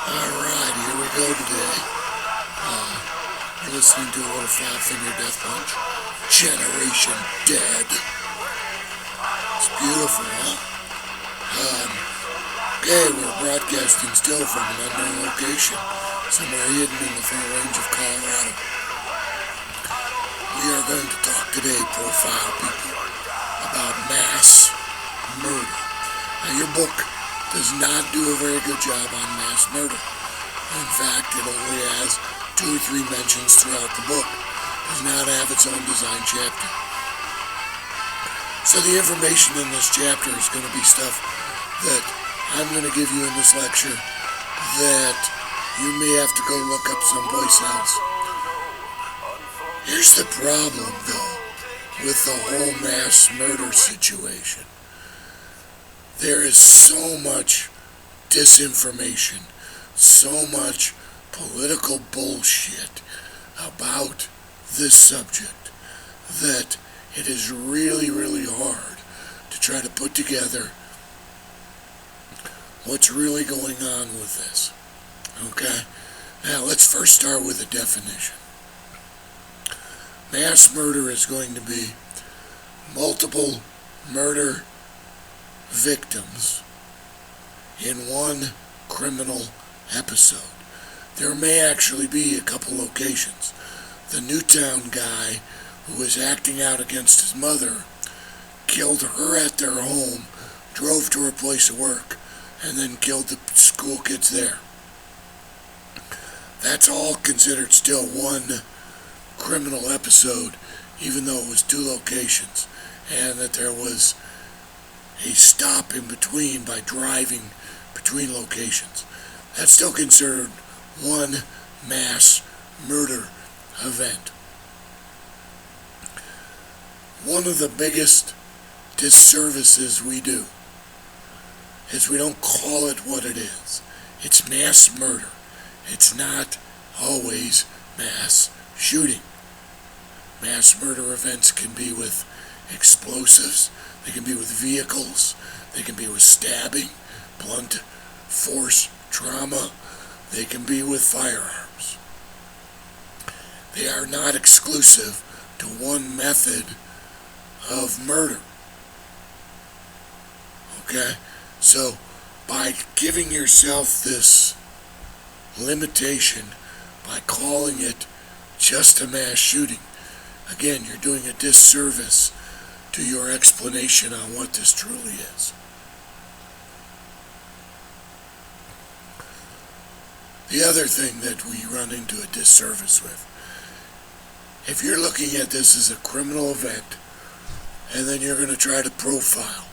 Alright, here we go today. You're listening to a little Five Finger Death Punch. Generation Dead. It's beautiful, huh? Okay, we're broadcasting still from an unknown location, somewhere hidden in the far range of Colorado. We are going to talk today, profile people, about mass murder. Now, your book does not do a very good job on mass murder. In fact, it only has 2 or 3 mentions throughout the book. It does not have its own design chapter. So the information in this chapter is going to be stuff that I'm going to give you in this lecture that you may have to go look up someplace else. Here's the problem, though, with the whole mass murder situation. There is so much disinformation, so much political bullshit about this subject that it is really, really hard to try to put together what's really going on with this. Okay? Now, let's first start with a definition. Mass murder is going to be multiple murder victims in one criminal episode. There may actually be a couple locations. The Newtown guy who was acting out against his mother killed her at their home, drove to her place of work, and then killed the school kids there. That's all considered still one criminal episode, even though it was 2 locations, and that there was a stop in between by driving between locations. That's still considered one mass murder event. One of the biggest disservices we do is we don't call it what it is. It's mass murder. It's not always mass shooting. Mass murder events can be with explosives, they can be with vehicles, they can be with stabbing, blunt force trauma, they can be with firearms. They are not exclusive to one method of murder. Okay? So, by giving yourself this limitation, by calling it just a mass shooting, again, you're doing a disservice to your explanation on what this truly is. The other thing that we run into a disservice with, if you're looking at this as a criminal event, and then you're going to try to profile,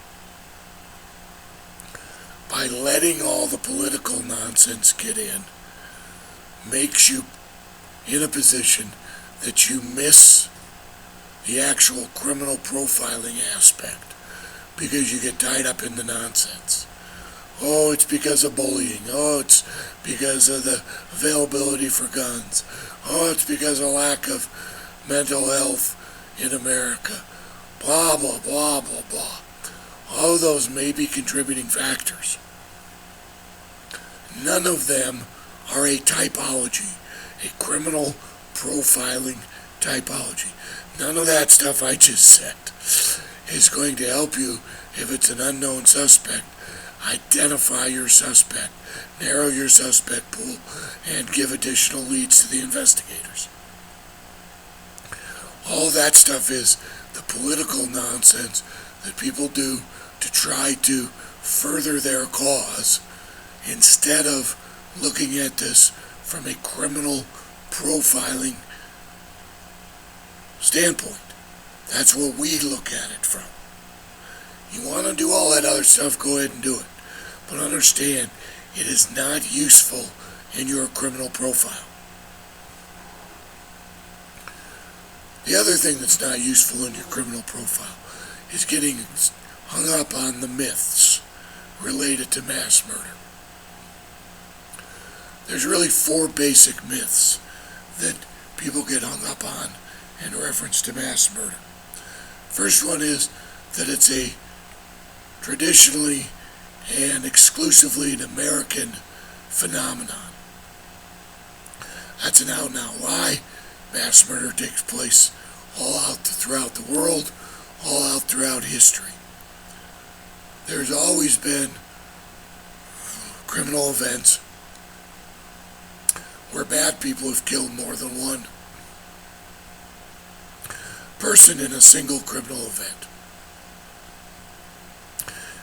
by letting all the political nonsense get in, makes you in a position that you miss the actual criminal profiling aspect because you get tied up in the nonsense. Oh, it's because of bullying. Oh, it's because of the availability for guns. Oh, it's because of lack of mental health in America. Blah, blah, blah, blah, blah. All those may be contributing factors. None of them are a typology, a criminal profiling typology. None of that stuff I just said is going to help you if it's an unknown suspect. Identify your suspect, narrow your suspect pool, and give additional leads to the investigators. All that stuff is the political nonsense that people do to try to further their cause instead of looking at this from a criminal profiling standpoint. That's what we look at it from. You want to do all that other stuff, go ahead and do it. But understand, it is not useful in your criminal profile. The other thing that's not useful in your criminal profile is getting hung up on the myths related to mass murder. There's really 4 basic myths that people get hung up on in reference to mass murder. First one is that it's a traditionally and exclusively an American phenomenon. That's an out-and-out lie. Mass murder takes place all out throughout the world, all out throughout history. There's always been criminal events where bad people have killed more than one person in a single criminal event.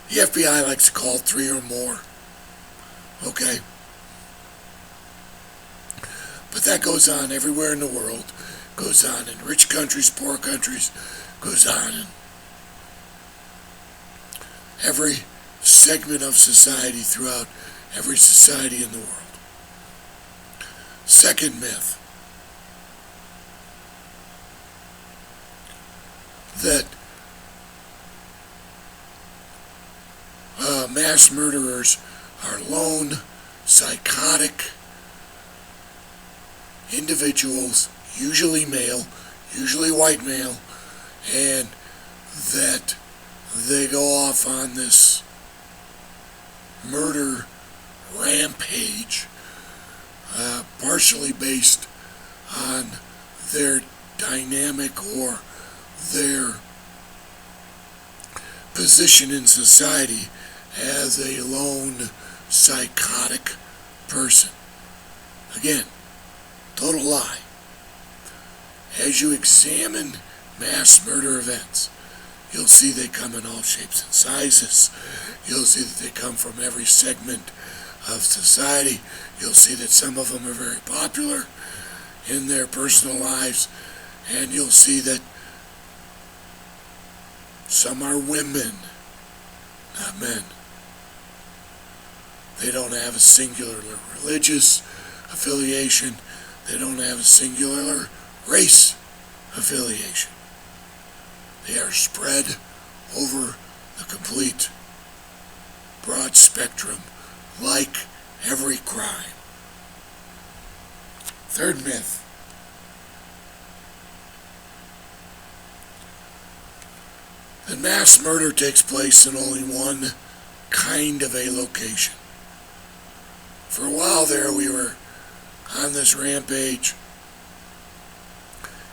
The FBI likes to call it 3 or more. Okay? But that goes on everywhere in the world. Goes on in rich countries, poor countries. Goes on in every segment of society throughout every society in the world. Second myth. That mass murderers are lone, psychotic individuals, usually male, usually white male, and that they go off on this murder rampage, partially based on their dynamic or their position in society as a lone psychotic person. Again, total lie. As you examine mass murder events, you'll see they come in all shapes and sizes. You'll see that they come from every segment of society. You'll see that some of them are very popular in their personal lives, and you'll see that some are women, not men. They don't have a singular religious affiliation. They don't have a singular race affiliation. They are spread over the complete broad spectrum, like every crime. Third myth. That mass murder takes place in only one kind of a location. For a while there, we were on this rampage.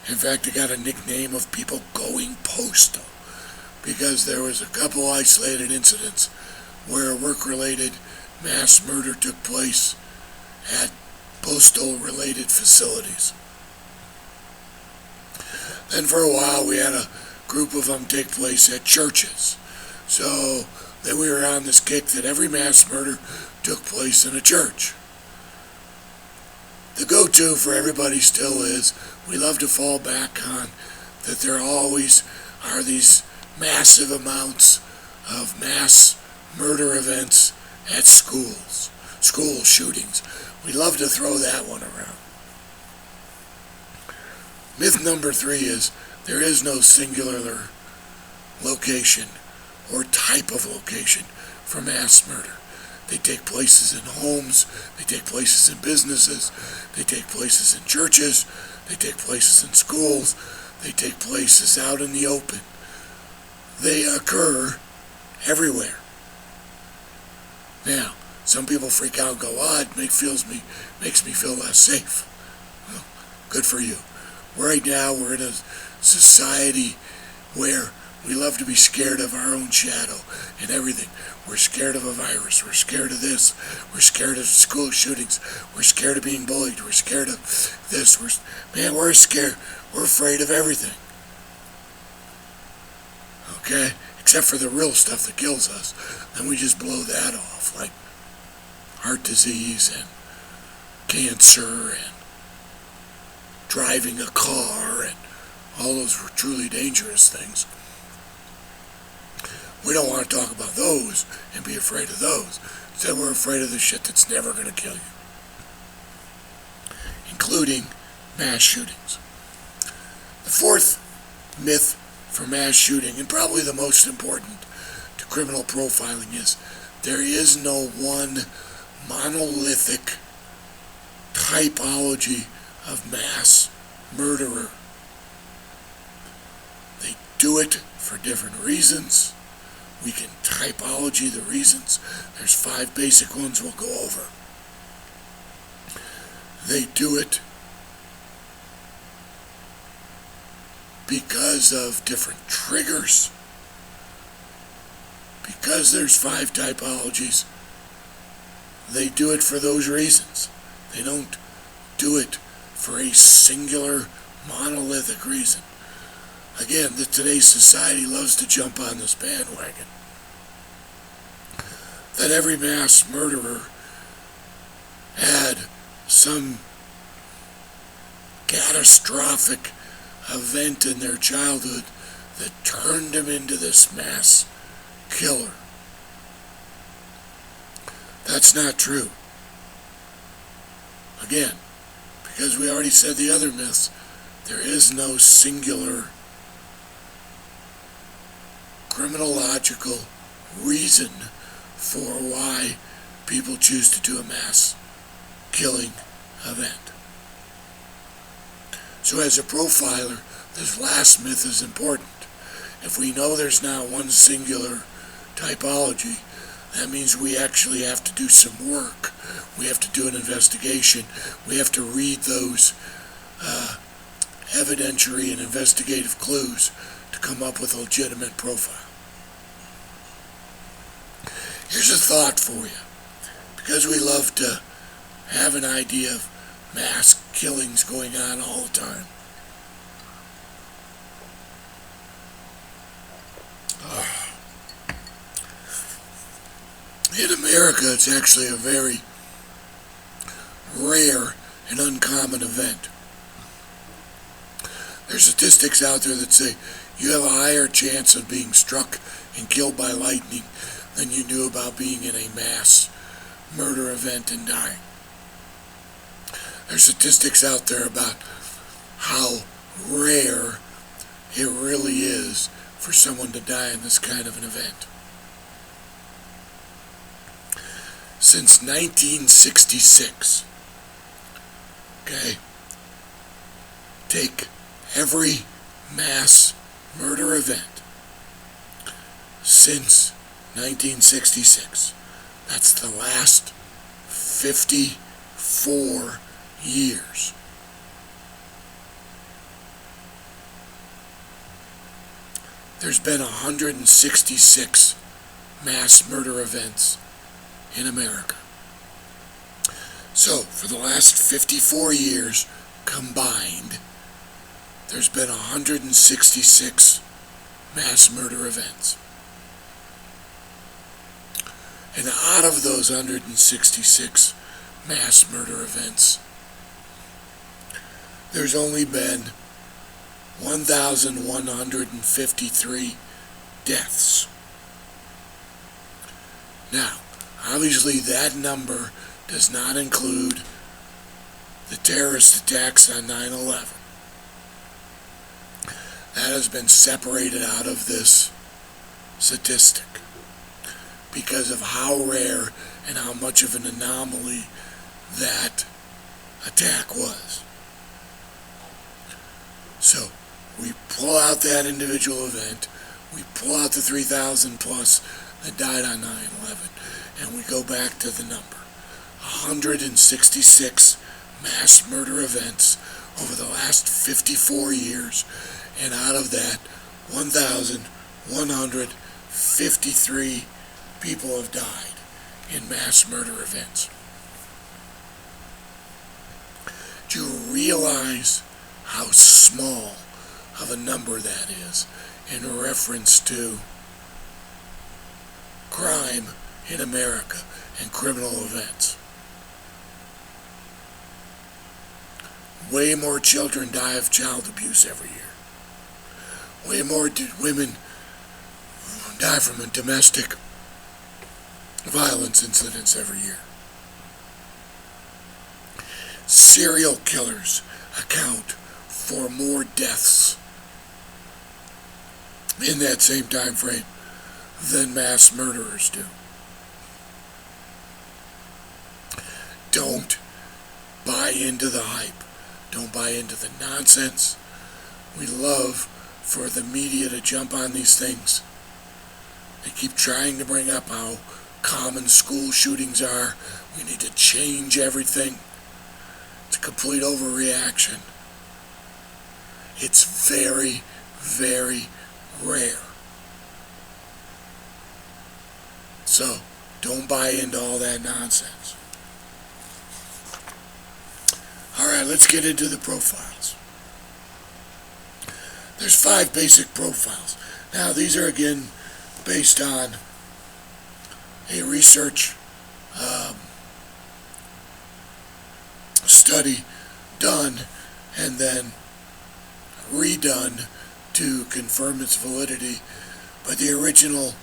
In fact, it got a nickname of people going postal, because there was a couple isolated incidents where work-related mass murder took place at postal-related facilities. Then for a while, we had a group of them take place at churches. So then we were on this kick that every mass murder took place in a church. The go-to for everybody still is, we love to fall back on that there always are these massive amounts of mass murder events at schools, school shootings. We love to throw that one around. Myth number 3 is, there is no singular location or type of location for mass murder. They take places in homes, they take places in businesses, they take places in churches, they take places in schools, they take places out in the open. They occur everywhere. Now, some people freak out and go, it makes me feel less safe. Well, good for you. Right now, we're in a society where we love to be scared of our own shadow and everything. We're scared of a virus. We're scared of this. We're scared of school shootings. We're scared of being bullied. We're scared of this. We're scared. We're afraid of everything. Okay? Except for the real stuff that kills us. Then we just blow that off, like heart disease and cancer and driving a car and all those truly dangerous things. We don't want to talk about those and be afraid of those. Instead, we're afraid of the shit that's never going to kill you, including mass shootings. The fourth myth for mass shooting, and probably the most important to criminal profiling, is there is no one monolithic typology of mass murderer. They do it for different reasons. We can typology the reasons. There's 5 basic ones we'll go over. They do it because of different triggers. Because there's 5 typologies, they do it for those reasons. They don't do it for a singular, monolithic reason. Again, today's society loves to jump on this bandwagon that every mass murderer had some catastrophic event in their childhood that turned him into this mass killer. That's not true. Again, because we already said the other myths, there is no singular criminological reason for why people choose to do a mass killing event. So as a profiler, this last myth is important. If we know there's not one singular typology, that means we actually have to do some work. We have to do an investigation. We have to read those evidentiary and investigative clues to come up with a legitimate profile. Here's a thought for you. Because we love to have an idea of mass killings going on all the time. In America, it's actually a very rare and uncommon event. There's statistics out there that say you have a higher chance of being struck and killed by lightning than you do about being in a mass murder event and dying. There's statistics out there about how rare it really is for someone to die in this kind of an event. Since 1966, okay, take every mass murder event since 1966. That's the last 54 years. There's been 166 mass murder events in America. So, for the last 54 years combined, there's been 166 mass murder events. And out of those 166 mass murder events, there's only been 1,153 deaths. Now, obviously that number does not include the terrorist attacks on 9/11. That has been separated out of this statistic because of how rare and how much of an anomaly that attack was. So, we pull out that individual event, we pull out the 3,000 plus that died on 9/11, and we go back to the number. 166 mass murder events over the last 54 years, and out of that, 1,153 people have died in mass murder events. Do you realize how small of a number that is in reference to crime in America and criminal events? Way more children die of child abuse every year. Way more women die from domestic violence incidents every year. Serial killers account for more deaths in that same time frame than mass murderers do. Don't buy into the hype. Don't buy into the nonsense. We love for the media to jump on these things. They keep trying to bring up how common school shootings are. We need to change everything. It's complete overreaction. It's very, very rare. So, don't buy into all that nonsense. Alright, let's get into the profiles. There's 5 basic profiles. Now, these are again based on a research study done and then redone to confirm its validity. But the original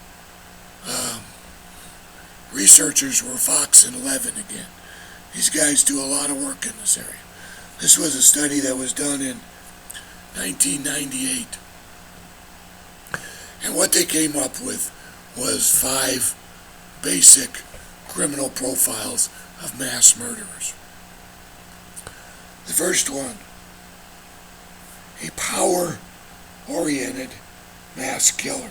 researchers were Fox and Levin again. These guys do a lot of work in this area. This was a study that was done in 1998. And what they came up with was 5 basic criminal profiles of mass murderers. The first one, a power-oriented mass killer.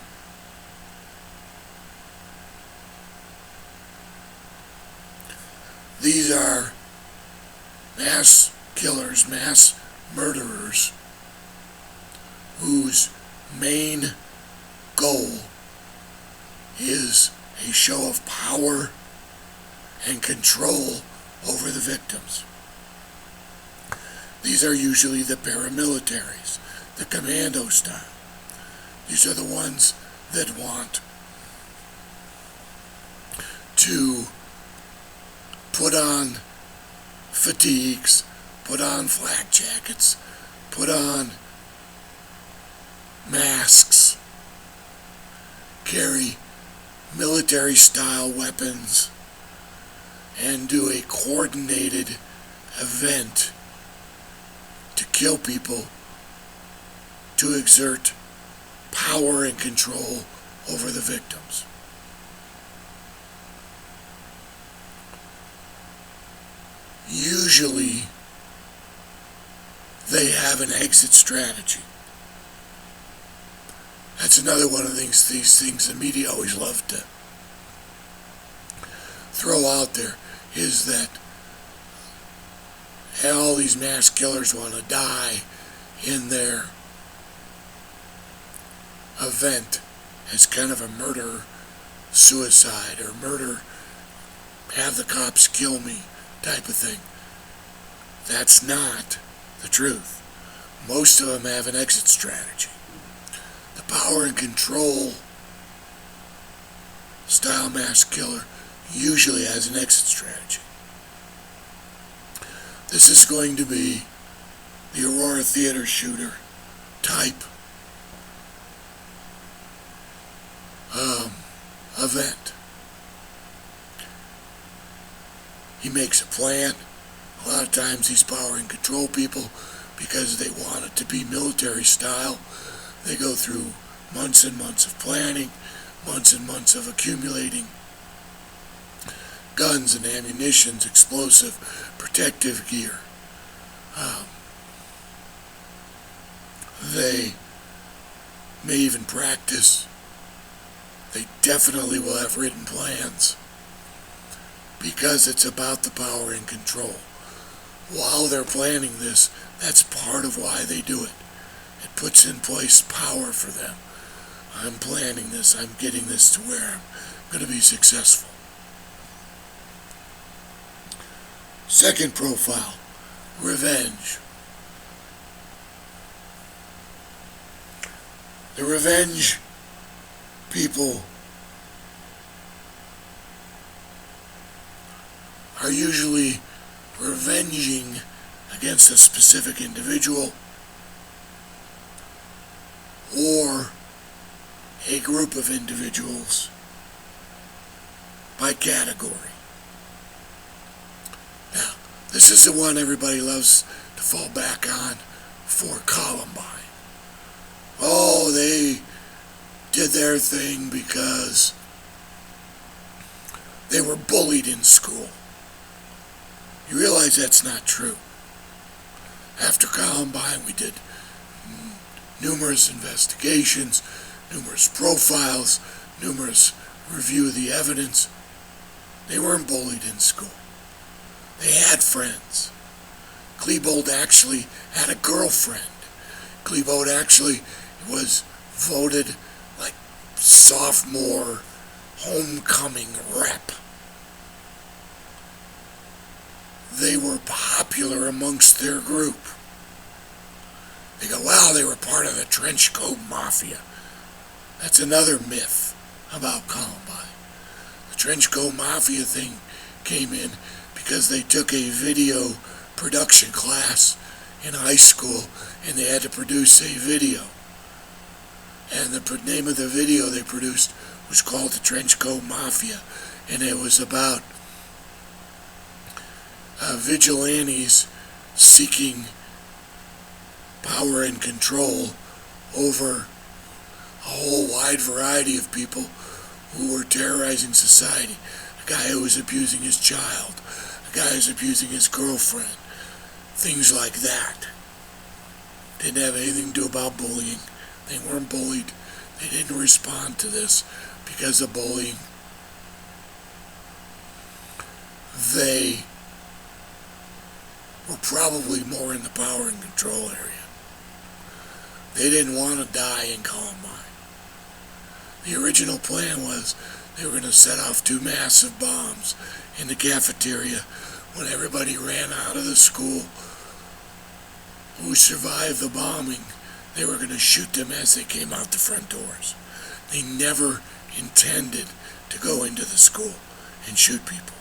These are mass killers, mass murderers, whose main goal is a show of power and control over the victims. These are usually the paramilitaries, the commando style. These are the ones that want to put on fatigues, put on flak jackets, put on masks, carry military-style weapons, and do a coordinated event to kill people, to exert power and control over the victims. Usually, they have an exit strategy. That's another one of these things the media always love to throw out there, is that all these mass killers want to die in their event as kind of a murder-suicide or murder, have the cops kill me type of thing. That's not the truth. Most of them have an exit strategy. The power and control style mass killer usually has an exit strategy. This is going to be the Aurora Theater shooter type event. He makes a plan. A lot of times these power and control people, because they want it to be military style, they go through months and months of planning, months and months of accumulating guns and ammunitions, explosive, protective gear. They may even practice. They definitely will have written plans, because it's about the power and control. While they're planning this, that's part of why they do it. It puts in place power for them. I'm planning this. I'm getting this to where I'm going to be successful. Second profile, revenge. The revenge people are usually revenging against a specific individual or a group of individuals by category. Now, this is the one everybody loves to fall back on for Columbine. Oh, they did their thing because they were bullied in school. You realize that's not true. After Columbine, we did numerous investigations, numerous profiles, numerous review of the evidence. They weren't bullied in school. They had friends. Klebold actually had a girlfriend. Klebold actually was voted like sophomore homecoming rep. They were popular amongst their group. They go, wow, they were part of the trench coat mafia. That's another myth about Columbine. The trench coat mafia thing came in because they took a video production class in high school and they had to produce a video. And the name of the video they produced was called The Trench Coat Mafia, and it was about vigilantes seeking power and control over a whole wide variety of people who were terrorizing society. A guy who was abusing his child, a guy who was abusing his girlfriend, things like that. Didn't have anything to do about bullying. They weren't bullied. They didn't respond to this because of bullying. They were probably more in the power and control area. They didn't want to die in Columbine. The original plan was they were going to set off 2 massive bombs in the cafeteria when everybody ran out of the school. Who survived the bombing, they were going to shoot them as they came out the front doors. They never intended to go into the school and shoot people.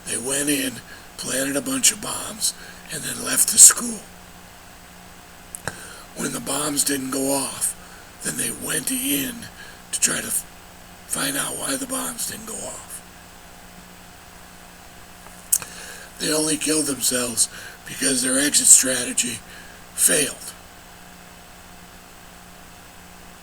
They went in, planted a bunch of bombs, and then left the school. When the bombs didn't go off, then they went in to try to find out why the bombs didn't go off. They only killed themselves because their exit strategy failed.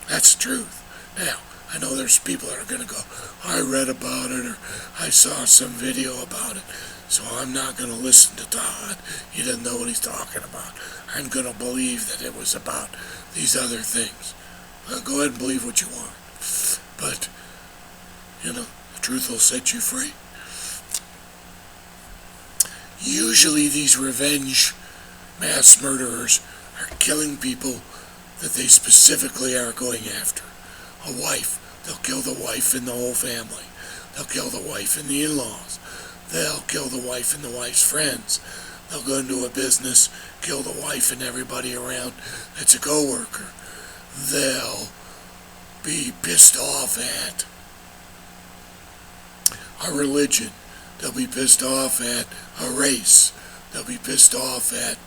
That's the truth. Now, I know there's people that are going to go, I read about it, or I saw some video about it, so I'm not going to listen to Todd. He doesn't know what he's talking about. I'm going to believe that it was about these other things. Well, go ahead and believe what you want. But, the truth will set you free. Usually these revenge mass murderers are killing people that they specifically are going after. A wife, they'll kill the wife and the whole family. They'll kill the wife and the in-laws. They'll kill the wife and the wife's friends. They'll go into a business, kill the wife and everybody around that's a co-worker. They'll be pissed off at a religion. They'll be pissed off at a race. They'll be pissed off at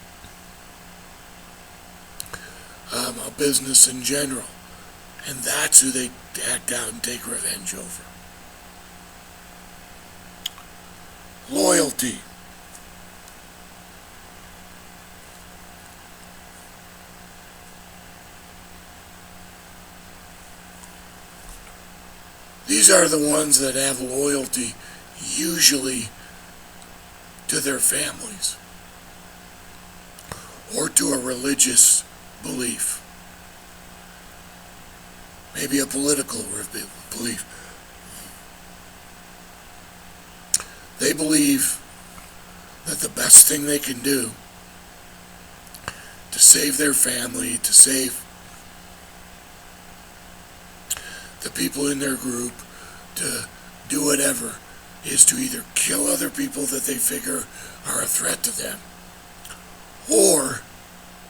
a business in general. And that's who they act out and take revenge over. Loyalty. These are the ones that have loyalty, usually to their families or to a religious belief, maybe a political belief. They believe that the best thing they can do to save their family, to save the people in their group, to do whatever, is to either kill other people that they figure are a threat to them, or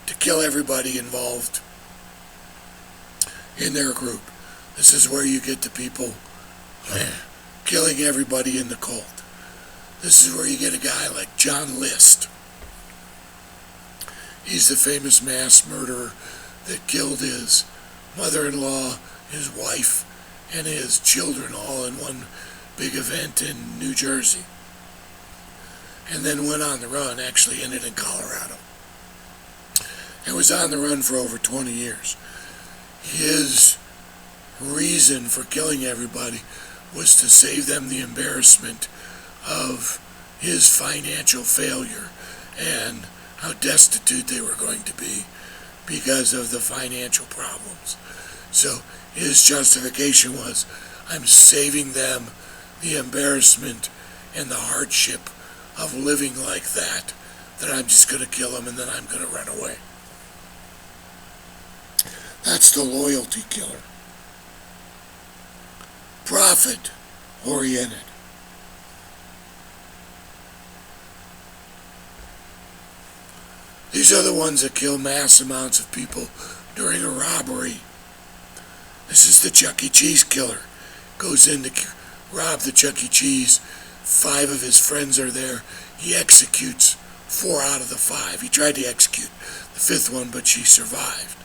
to kill everybody involved in their group. This is where you get the people killing everybody in the cult. This is where you get a guy like John List. He's the famous mass murderer that killed his mother-in-law, his wife, and his children all in one big event in New Jersey. And then went on the run, actually ended in Colorado. And was on the run for over 20 years. His reason for killing everybody was to save them the embarrassment of his financial failure and how destitute they were going to be because of the financial problems. So his justification was, I'm saving them the embarrassment and the hardship of living like that I'm just going to kill him and then I'm going to run away. That's the loyalty killer. Profit-oriented. These are the ones that kill mass amounts of people during a robbery. This is the Chuck E. Cheese killer. Goes in to rob the Chuck E. Cheese. 5 of his friends are there. He executes 4 out of the 5. He tried to execute the 5th one, but she survived.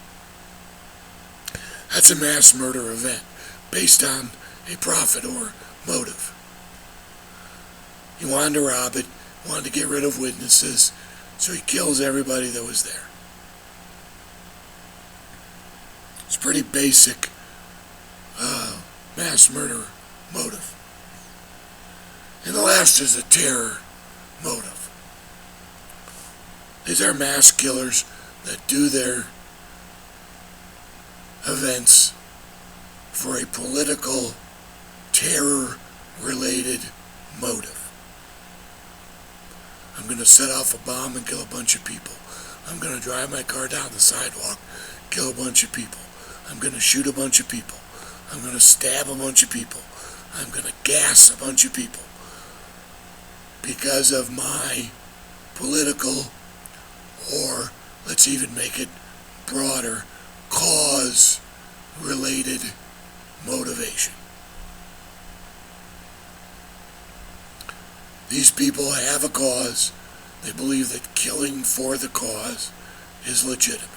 That's a mass murder event based on a profit or motive. He wanted to rob it, wanted to get rid of witnesses, so he kills everybody that was there. It's pretty basic mass murder motive. And the last is a terror motive. These are mass killers that do their events for a political, terror-related motive. I'm going to set off a bomb and kill a bunch of people. I'm going to drive my car down the sidewalk, kill a bunch of people. I'm going to shoot a bunch of people. I'm going to stab a bunch of people. I'm going to gas a bunch of people. Because of my political, or let's even make it broader, cause-related motivation. These people have a cause. They believe that killing for the cause is legitimate.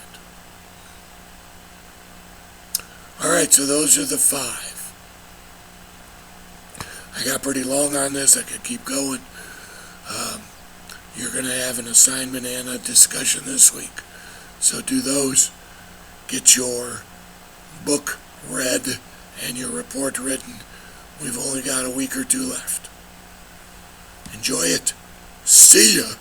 Alright, so those are the 5. I got pretty long on this. I could keep going. You're going to have an assignment and a discussion this week. So do those. Get your book read and your report written. We've only got a week or 2 left. Enjoy it. See ya.